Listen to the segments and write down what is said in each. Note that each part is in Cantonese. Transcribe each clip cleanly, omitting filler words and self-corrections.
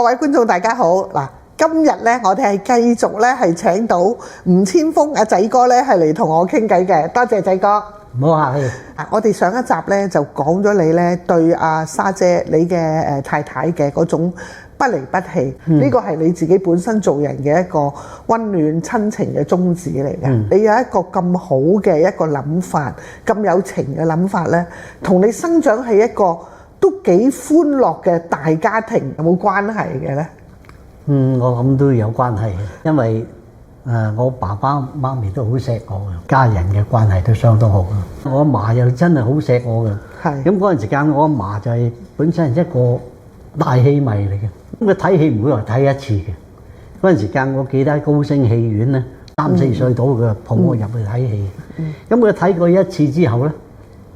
各位觀眾大家好，嗱，今日咧我哋係繼續咧係請到吳千鋒阿仔哥咧係嚟同我傾偈嘅，多謝仔哥。唔好客氣。我哋上一集咧就講咗你咧對阿沙姐你嘅太太嘅嗰種不離不棄，呢個係你自己本身做人嘅一個溫暖親情嘅宗旨嚟嘅。你有一個咁好嘅一個諗法，咁有情嘅諗法咧，同你生長係一個都幾歡樂嘅大家庭有冇關係嘅咧？我諗都有關係嘅，因為我爸爸媽咪都好錫我嘅，家人嘅關係都相當好。我阿嫲又真係好錫我嘅。係。咁嗰陣時間，我阿嫲就係本身係一個大戲迷嚟嘅。咁佢睇戲唔會話睇一次嘅。嗰陣時間，我記得喺高升戲院咧，3、4歲到佢抱我入去睇戲。咁佢睇過一次之後咧，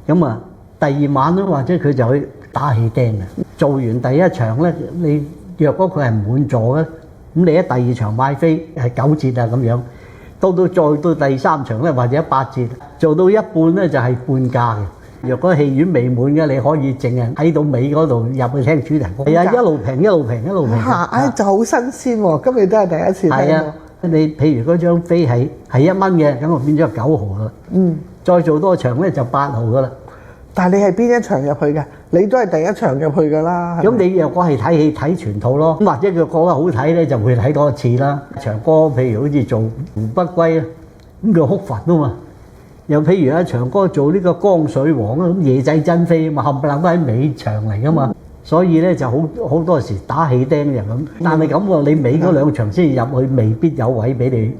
咁啊第二晚咧，或者佢就去打戲釘嘅。做完第一場咧，你若果佢係滿座嘅，咁你喺第二場買飛係9折啊咁樣，再到第三場咧或者8折，做到一半咧就係半價嘅。若果戲院未滿嘅，你可以淨係睇到尾嗰度入去聽主題曲。係啊，一路平一路平一路平。嚇！就好新鮮喎，今日都係第一次聽。係啊，你譬如嗰張飛係1蚊嘅，咁我變咗9毫啦。再做多場咧就8毫噶啦。但係你係邊一場入去嘅？你都係第一場入去㗎啦。咁你若果係睇戲睇全套咯，咁或者佢覺得好睇咧，就會睇多一次啦。場歌譬如好似做《胡不歸》啊，咁佢哭佛啊嘛。又譬如場歌做呢個《江水王》啊，咁夜仔真飛啊嘛，冚唪唥都喺尾場嚟㗎嘛。所以咧就好多時打起釘就咁。但係咁喎，你尾嗰兩場先入去，未必有位俾你。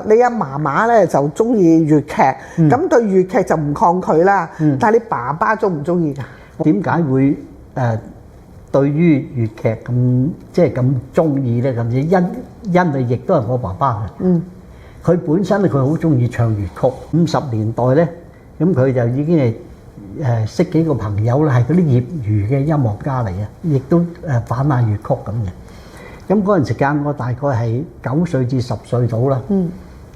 你阿嫲嫲咧就中意粵劇，咁對粵劇就唔抗拒啦。但係你爸爸中唔中意㗎？點解會對於粵劇咁即係咁中意咧？咁因為亦都係我爸爸嘅。佢本身佢好中意唱粵曲。50年代咧，咁佢就已經係識幾個朋友啦，係嗰啲業餘嘅音樂家嚟嘅，亦都反下粵曲咁嘅。咁嗰陣時間，我大概係9歲至10歲到啦。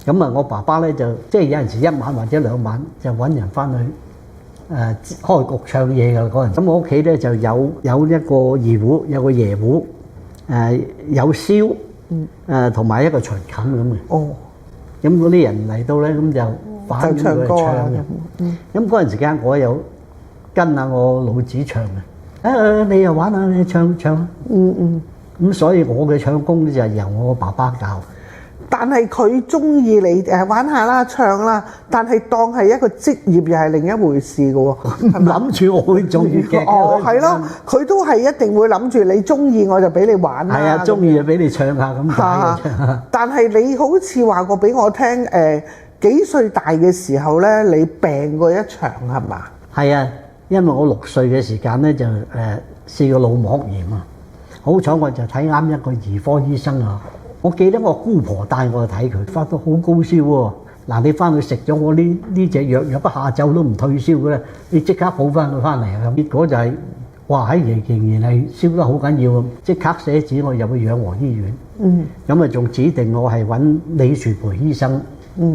咁啊，我爸爸咧就即係有陣時1晚或者2晚就揾人翻去開局唱嘢㗎嗰陣。咁我屋企咧就有一個二胡，有個椰胡，有簫，同埋一個秦琴咁嘅。哦。咁嗰啲人嚟到咧，咁就反佢唱嘅。咁嗰陣時間，我又跟下我老子唱嘅。你又玩下，你唱。咁所以我嘅唱功咧就係由我爸爸教。但係佢中意你玩下啦，唱啦，但係當係一個職業又係另一回事嘅喎。諗住我會做粵劇嘅。哦，係咯，佢都係一定會諗住你中意我就俾你玩啦。係啊，中意就俾你唱下咁解。但係你好似話過俾我聽，幾歲大嘅時候咧，你病過一場係嘛？係啊，因為我6歲嘅時間咧就試過腦膜炎啊，好彩我就睇啱一個兒科醫生啊。我記得我姑婆帶我去睇佢，發到好高燒喎。嗱，你翻去食咗我呢隻藥，若不下晝都唔退燒嘅咧，你即刻補翻佢翻嚟啊！結果就係，哇！仍然係燒得好緊要，即刻寫紙我入去養和醫院。咁啊，仲指定我係揾李樹培醫生。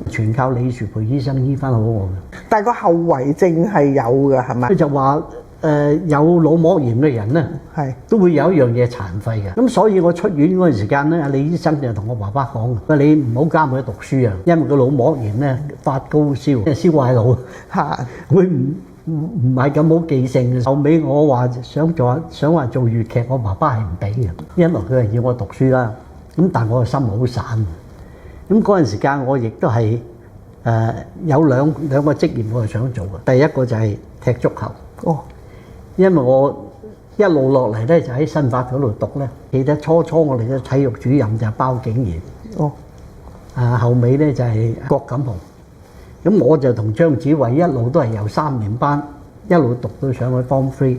全靠李樹培醫生醫翻好我嘅。但係個後遺症係有嘅，係咪？佢就話有腦膜炎嘅人咧，都會有一樣嘢殘廢嘅。咁所以我出院嗰陣時間咧，李醫生就同我爸爸講：佢話你唔好監佢讀書啊，因為個腦膜炎咧發高燒，即係燒壞腦，會唔係咁好記性嘅。後尾我話想話做粵劇，我爸爸係唔俾嘅，一來佢係要我讀書啦，咁但係我個心好散。咁嗰陣時間我亦都係有兩個職業我係想做嘅。第一個就係踢足球。哦。因為我一路落嚟咧就喺新法嗰度讀咧，記得初我哋嘅體育主任就係包景賢。哦。後尾咧就係郭錦雄。咁我就同張子慧一路都係由3年班一路讀到上去 Form 3。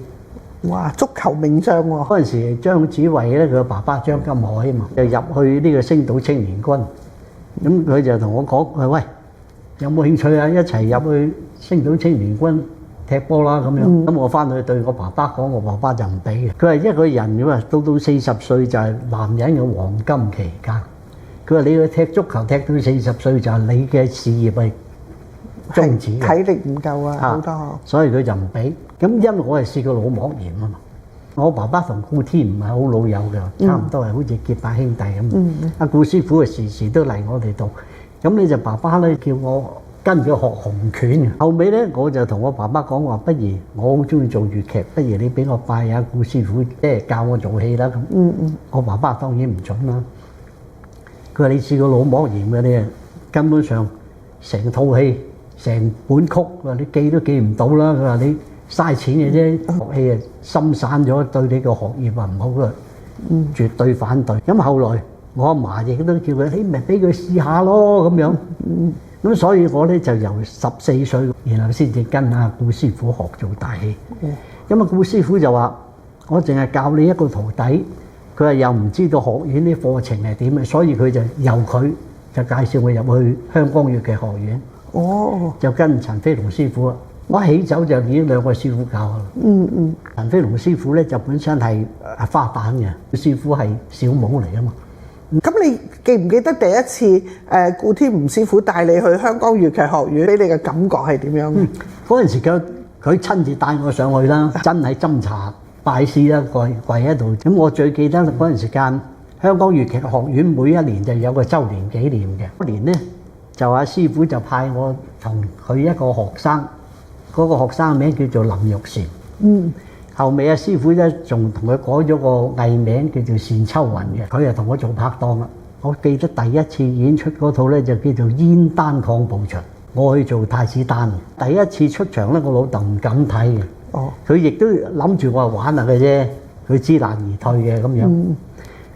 哇！足球名將喎。嗰陣時張子慧咧，佢個爸爸張金海啊嘛，就入去呢個星島青年軍。咁佢就同我講：喂，有冇興趣啊？一齊入去星島青年軍踢波啦咁樣。咁我翻去對我爸爸講，我爸爸就唔俾嘅。佢話一個人咁啊，到40歲就係男人嘅黃金期間。佢話你去踢足球踢到40歲就係你嘅事業係終止嘅，體力唔夠啊好多。所以佢就唔俾。咁因為我係試過腦膜炎啊嘛。我爸爸同顧天唔係好老友嘅，差唔多係好似結拜兄弟咁。阿顧師傅啊，時時都嚟我哋度。咁咧就爸爸咧叫我跟佢學洪拳嘅。後尾咧我就同我爸爸講話，不如我好中意做粵劇，不如你俾我拜下顧師傅，即係教我做戲啦咁。我爸爸當然唔準啦。佢話你似個老魔嫌嘅你，根本上成套戲、成本曲，佢話你記都記唔到啦。佢話你嘥錢嘅啫，學戲啊心散咗，對你個學業啊唔好嘅，絕對反對。咁後來我阿嫲亦都叫佢，你咪俾佢試下咯咁樣。咁所以我咧就由14歲，然後先至跟阿顧師傅學做大戲。咁啊顧師傅就話：我淨係教你一個徒弟。佢話又唔知道學院啲課程係點嘅，所以佢就由佢就介紹我入去香港粵劇學院。就跟陳飛龍師傅啊，我起走就已經2個師傅教啦。陳飛龍師傅咧就本身係花旦嘅，師傅係小武嚟啊嘛。咁你記唔記得第一次顧天吳師傅帶你去香港粵劇學院，俾你嘅感覺係點樣？嗰陣時佢親自帶我上去啦，真係斟茶拜師啦，跪喺度。咁我最記得嗰陣時間，香港粵劇學院每一年就有個週年紀念嘅。嗰年咧就阿師傅就派我同佢一個學生，嗰個學生名叫做林玉嬋。後尾阿師傅咧仲同佢改咗個藝名叫做單秋雲嘅，佢又同我做拍檔啦。我記得第一次演出嗰套咧就叫做《煙丹抗暴場》，我去做太子丹。第一次出場咧，我老豆唔敢睇嘅。佢亦都諗住我係玩下嘅啫，佢知難而退嘅咁樣。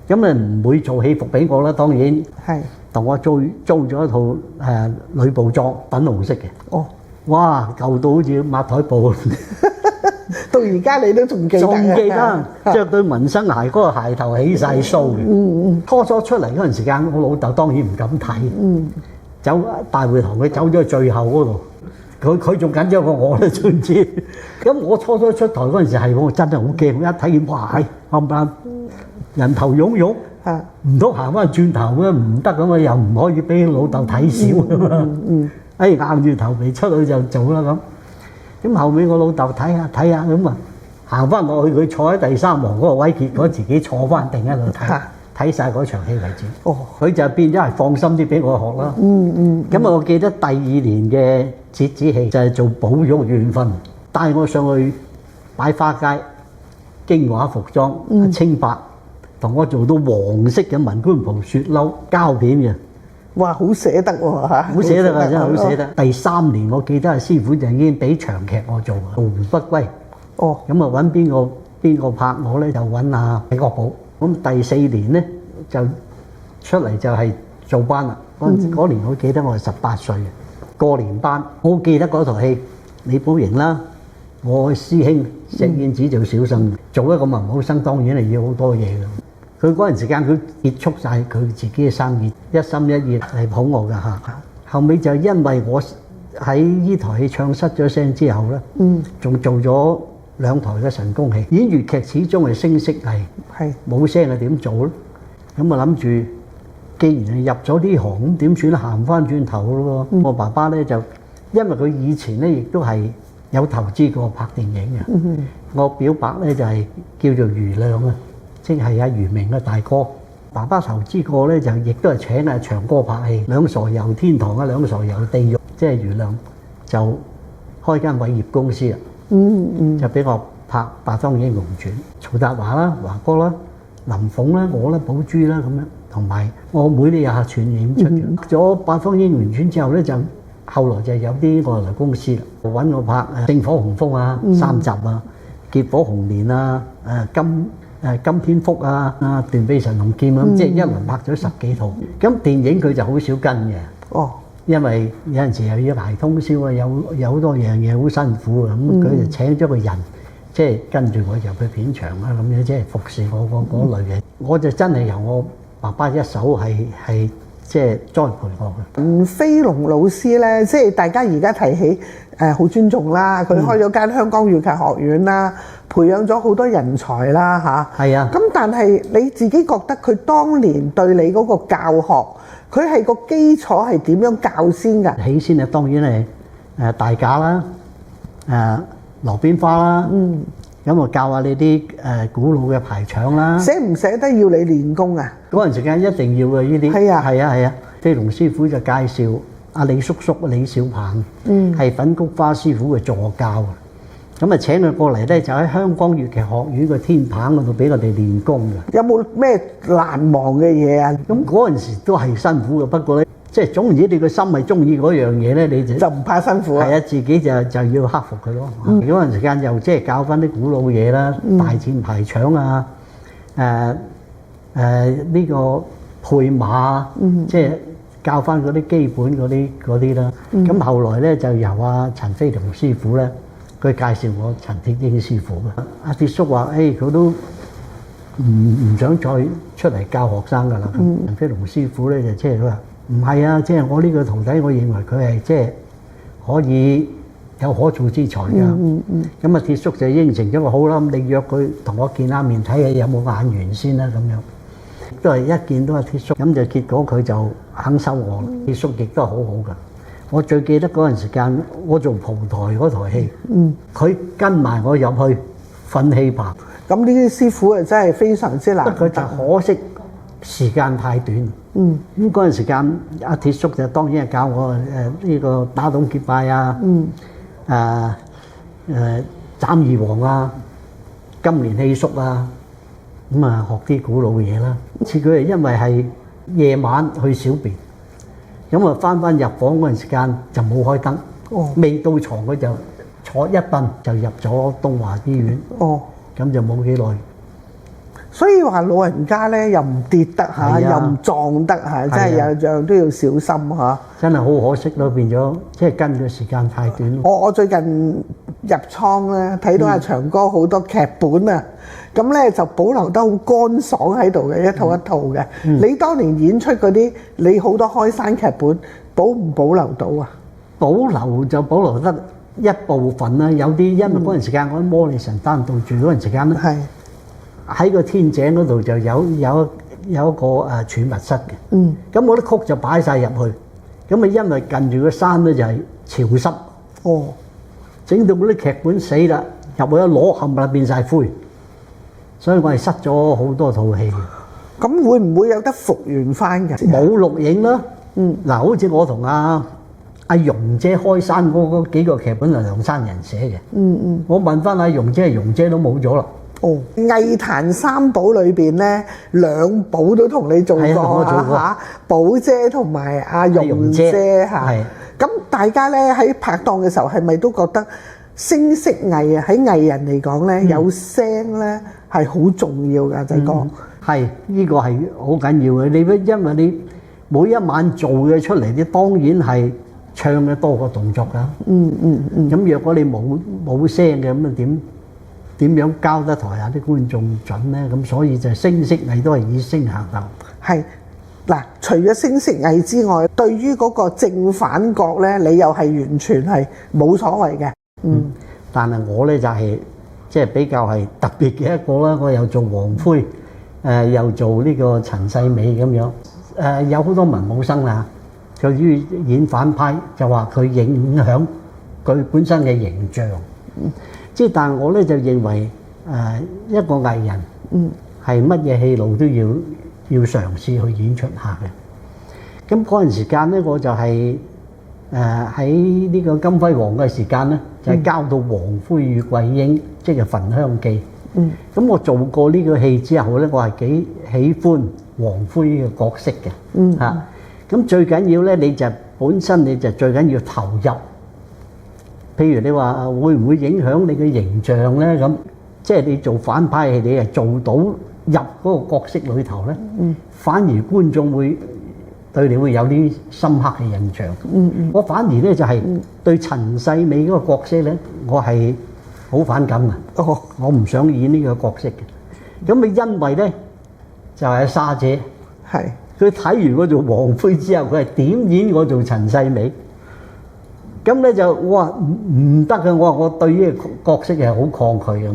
咁啊唔會做戲服俾我啦，當然係同我租咗一套女步裝，粉紅色嘅。哇，舊到好似抹台布。到而家你都仲記得？仲記得，著對紋身鞋，嗰個鞋頭起晒鬚嘅。初出嚟嗰陣時間，我老豆當然唔敢睇。走大會堂，佢走咗去最後嗰度，佢仲緊張過我啦，知唔知？咁我初出台嗰陣時係我真係好驚，一睇見哇，冚唪唥人頭湧湧，唔通行翻轉頭咩？唔得咁啊，又唔可以俾老豆睇小㗎嘛。硬住頭皮出去就做啦咁。咁後尾我老豆睇下咁啊，行翻落去，佢坐喺第3行嗰個位，結果自己坐翻定喺度睇晒嗰場戲為止。佢就變咗係放心啲俾我學啦。咁啊，我記得第2年嘅折子戲就係做寶玉緣分，帶我上去擺花街，京華服裝清白，同我做到黃色嘅文官袍雪褸膠片嘅。哇，好捨得喎嚇！好捨得啊，真係好捨得。第3年我記得阿師傅就已經俾長劇我做《胡不歸》。咁啊揾邊個拍我咧？就揾阿李國寶。咁第4年咧就出嚟就係做班啦。嗰年我記得我係18歲嘅過年班。我記得嗰套戲李寶瑩啦，我師兄石燕子做小生，做一個文武生當然係要好多嘢嘅。佢嗰陣時間佢結束晒佢自己嘅生意，一心一意嚟捧我㗎嚇。後尾就因為我喺呢台戲唱失咗聲之後咧，仲做咗2台嘅神功戲。演粵劇始終係聲色藝，冇聲係點做咧？咁啊諗住，既然係入咗呢行，咁點算咧？行翻轉頭咯喎。我爸爸咧就因為佢以前咧亦都係有投資過拍電影嘅。我表白咧就係叫做余亮啊。即係阿余明嘅大哥，爸爸投資過咧就亦都係請阿長哥拍戲，兩傻遊天堂啊，兩傻遊地獄，即係余亮就開間偉業公司啦。就俾我拍《八方英雄傳》，曹達華啦、華哥啦、林鳳啦、我啦、寶珠啦咁樣，同埋我妹都有客串演出嘅。拍咗《八方英雄傳》之後咧，就後來就有啲外來公司啦，揾我拍《聖火雄風》啊、3集啊、《劫火紅蓮》啊、金蝙蝠啊、斷臂神龍劍咁，即係一輪拍咗10幾套。咁電影佢就好少跟嘅，因為有陣時又要捱通宵啊，有好多樣嘢好辛苦啊。咁佢就請咗個人，即係跟住我入去片場啊，咁樣即係服侍我嗰類嘅。我就真係由我爸爸一手係即係栽培我嘅。飛龍老師咧，即係大家而家提起好尊重啦，佢開咗間香港粵劇學院啦。培養咗好多人才啦嚇，係啊。咁但係你自己覺得佢當年對你嗰個教學，佢係個基礎係點樣教先㗎？起先啊，當然係大架啦，羅邊花啦，咁啊教下你啲古老嘅排場啦。捨唔捨得要你練功啊？嗰陣時間一定要嘅呢啲。係啊係啊。飛龍師傅就介紹阿李叔叔李小鵬，係粉菊花師傅嘅助教。咁啊請佢過嚟咧，就喺香港粵劇學院嘅天棚嗰度俾我哋練功嘅。有冇咩難忘嘅嘢啊？咁嗰陣時都係辛苦嘅，不過咧，即係總言之，你個心係中意嗰樣嘢咧，你就唔怕辛苦啊。係啊，自己就要克服佢咯。嗰陣時間又即係教翻啲古老嘢啦，大戰排場啊，呢個配馬，即係教翻嗰啲基本嗰啲啦。咁後來咧就由阿陳飛龍師傅咧，佢介紹我陳鐵英師傅嘅。阿鐵叔話：佢都唔想再出嚟教學生㗎啦。陳飛龍師傅咧就即係佢話：唔係啊，即係我呢個徒弟，我認為佢係即係可以有可造之才㗎。咁啊鐵叔就應承咗我，好啦，咁你約佢同我見下面，睇下有冇眼緣先啦咁樣。都係一見到阿鐵叔，咁就結果佢就肯收我。鐵叔亦都係好好㗎。我最記得嗰陣時間，我做蒲台嗰台戲，佢跟埋我入去訓戲棚。咁呢啲師傅啊，真係非常之難得。佢就可惜時間太短。咁嗰陣時間，阿鐵叔就當然係教我呢個打董結拜啊，斬二黃啊，金蓮戲叔啊，咁啊學啲古老嘢啦。似佢係因為係夜晚去小便。咁啊，翻入房嗰陣時間就冇開燈，未到床佢就坐一蹬就入咗東華醫院。咁就冇幾耐。所以話老人家咧又唔跌得嚇，又唔撞得嚇，真係有樣都要小心嚇。真係好可惜咯，變咗即係跟嘅時間太短。我最近入倉咧，睇到阿長哥好多劇本啊，咁咧就保留得好乾爽喺度嘅，一套一套嘅。你當年演出嗰啲，你好多開山劇本，保唔保留到啊？保留就保留得一部分啦，有啲因為嗰陣時間我喺摩利臣丹道住嗰陣時間咧，喺個天井嗰度就有一個儲物室嘅。咁我啲曲就擺晒入去，咁啊因為近住個山咧就係潮濕，整到嗰啲劇本死啦，入去一攞冚唪唥變晒灰，所以我係失咗好多套戲。咁會唔會有得復原翻嘅？冇錄影啦。嗱，好似我同阿容姐開山嗰幾個劇本係梁山人寫嘅。我問翻阿容姐，容姐都冇咗啦。藝壇三寶裏邊咧，兩寶都同你做過嚇，寶姐同埋阿容姐嚇。咁大家咧喺拍檔嘅時候，係咪都覺得聲色藝啊？喺藝人嚟講咧，有聲咧係好重要㗎，仔哥。係呢個係好緊要嘅。你因為你每一晚做嘅出嚟，你當然係唱嘅多過動作㗎。咁若果你冇聲嘅，咁啊點樣交得台下啲觀眾準咧？咁所以就聲色藝都係以聲行頭。係嗱，除咗聲色藝之外，對於嗰個正反角咧，你又係完全係冇所謂嘅。但係我咧就係即係比較係特別嘅一個啦。我又做黃灰，又做呢個陳世美咁樣。有好多文武生啦，佢要演反派，就話佢影響佢本身嘅形象。即係，但係我咧就認為一個藝人係乜嘢戲路都要嘗試去演出下嘅。咁嗰陣時間咧，我就係喺呢個金輝煌嘅時間咧，就係交到《黃灰與桂英》，即係《焚香記》。咁我做過呢個戲之後咧，我係幾喜歡黃灰嘅角色嘅嚇。咁最緊要咧，你就本身你就最緊要投入。譬如你話會唔會影響你嘅形象咧？咁即係你做反派戲，你係做到入嗰個角色裏頭咧，反而觀眾會對你會有啲深刻嘅印象。我反而咧就係對陳世美嗰個角色咧，我係好反感嘅。我唔想演呢個角色嘅。咁你因為咧就係阿沙姐，佢睇完我做黃灰之後，佢係點演我做陳世美？咁咧就我話唔得嘅，我話我對呢個角色係好抗拒咁。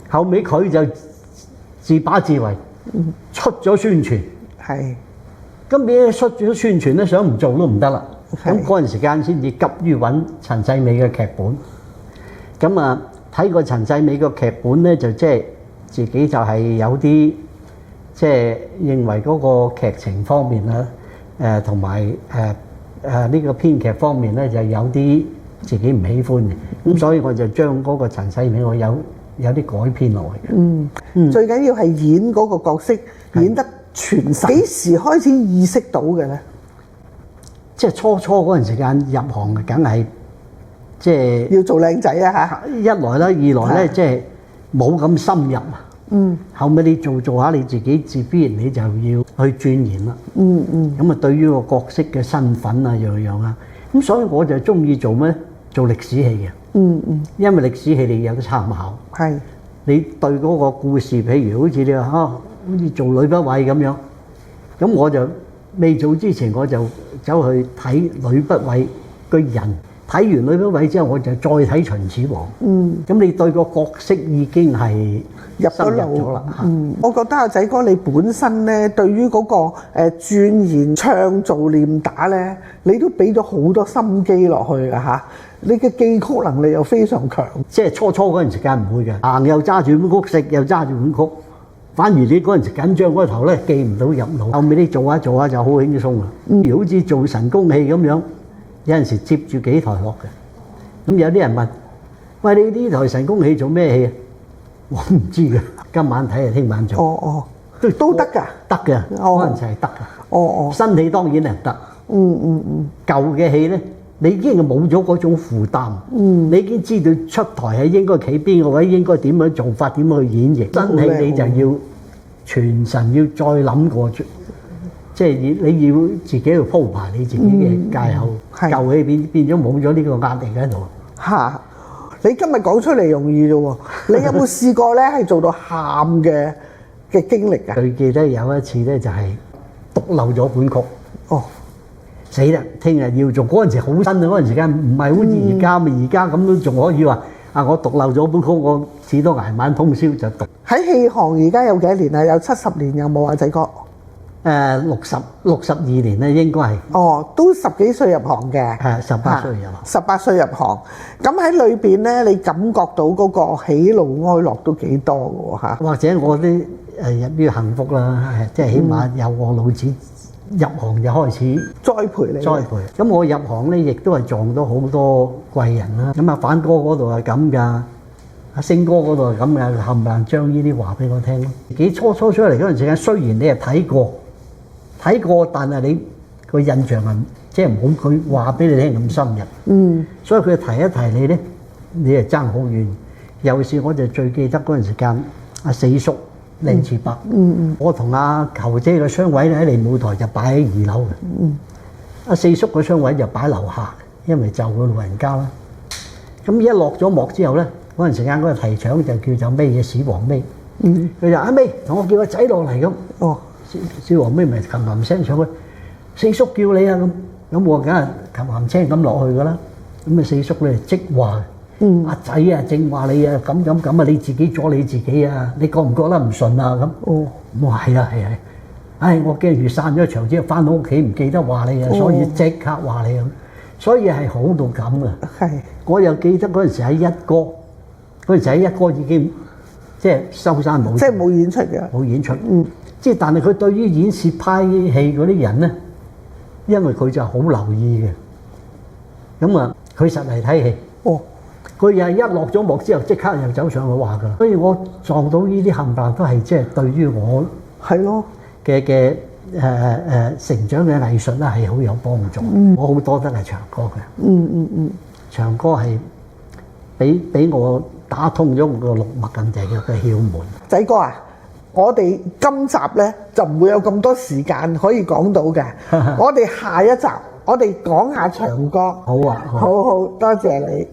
後尾佢就自把自為，出咗宣傳。咁你出咗宣傳咧，想唔做都唔得啦。咁嗰陣時間先至急於揾陳世美嘅劇本。咁啊睇過陳世美個劇本咧，就即係自己就係有啲即係認為嗰個劇情方面啦，同埋呢個編劇方面咧，就有啲自己唔喜歡嘅，咁所以我就將嗰個陳世美我有啲改編落去嘅。最緊要係演嗰個角色演得全神。幾時開始意識到嘅咧？即係初嗰陣時間入行，梗係即係要做靚仔啊嚇！一來啦，二來咧即係冇咁深入。後尾你做下你自己，自必然你就要去鑽研啦。咁啊，對於個角色嘅身份啊，樣樣啊，咁所以我就中意做咩？做歷史戲嘅。因為歷史戲你有得參考。係。你對嗰個故事，譬如好似你話好似做呂不韋咁樣，咁我就未做之前我就走去睇呂不韋個人。睇完呂不韋之後，我就再睇秦始皇。咁你對個角色已經係入咗啦。我覺得阿仔哥你本身咧，對於嗰個鑽研唱做練打咧，你都俾咗好多心機落去㗎嚇。你嘅記曲能力又非常強。即係初嗰陣時間唔會嘅，行又揸住碗曲，食又揸住碗曲。反而你嗰陣時緊張嗰頭咧，記唔到入腦。後尾你做下就好輕鬆啦。好似做神功戲咁樣。有陣時接住幾台落嘅，咁有啲人問：喂，你呢台神功戲做咩戲啊？我唔知嘅，今晚睇啊，聽晚做。都得㗎，得嘅，嗰陣時係得嘅。新戲當然係唔得。舊嘅戲咧，你已經冇咗嗰種負擔。你已經知道出台係應該企邊個位，應該點樣做法，點樣去演繹。新戲你就要全神要再諗過。即係你要自己去鋪排你自己嘅界口，舊戲變咗冇咗呢個壓力喺度。嚇！你今日講出嚟容易啫喎，你有冇試過咧係做到喊嘅經歷啊？最記得有一次咧就係讀漏咗本曲。死啦！聽日要做嗰陣時好新啊，嗰陣時間唔係好似而家咪，而家咁都仲可以話我讀漏咗本曲，我至多捱晚通宵就讀。喺戲行而家有幾多年啊？有70年有冇啊，仔哥？62年咧，應該係。都10幾歲入行嘅。係18歲入行。18歲入行，咁喺裏邊咧，你感覺到嗰個喜怒哀樂都幾多嘅喎嚇。或者我啲入於幸福啦，即係起碼有我老子入行就開始栽培你。栽培。咁我入行咧，亦都係撞到好多貴人啦。咁反哥嗰度係咁㗎，阿星哥嗰度係咁㗎，冚唪唥將呢啲話俾我聽咯。幾初出嚟嗰陣時間，雖然你係睇過，但係你個印象係即係冇佢話俾你聽咁深入。所以佢提一提你咧，你係爭好遠。尤其是我就最記得嗰陣時間，阿四叔凌遲伯，我同阿球姐嘅雙位咧喺嚟舞台就擺喺2樓嘅。阿四叔嘅雙位就擺樓下，因為就個老人家啦。咁一落咗幕之後咧，嗰陣時間嗰個提場就叫做咩嘢史王尾。佢就阿尾同我叫個仔落嚟咁。小黃妹咪琴琴聲上去，四叔叫你啊咁我梗係琴琴聲咁落去噶啦。咁啊四叔咧即話，阿仔啊正話你啊咁啊，你自己阻你自己啊，你覺唔覺得唔順啊咁？我話係啊，唉我驚住散咗場之後翻到屋企唔記得話你啊，所以即刻話你咁，所以係好到咁啊。係，我又記得嗰陣時喺一哥已經即係收山冇，即係冇演出嘅，冇演出。即係，但係佢對於演視派戲嗰啲人咧，因為佢就好留意嘅，咁啊，佢實嚟睇戲。佢又一落咗幕之後，即刻又走上去話㗎啦。所以我撞到呢啲冚唪唥都係即係對於我係咯嘅成長嘅藝術咧係好有幫助。我好多得係長歌嘅。長歌係俾我打通咗我個六脈咁滯嘅竅門。仔哥啊！我哋今集咧就唔會有咁多時間可以講到嘅，我哋下一集我哋講下長歌。好啊，好多謝你。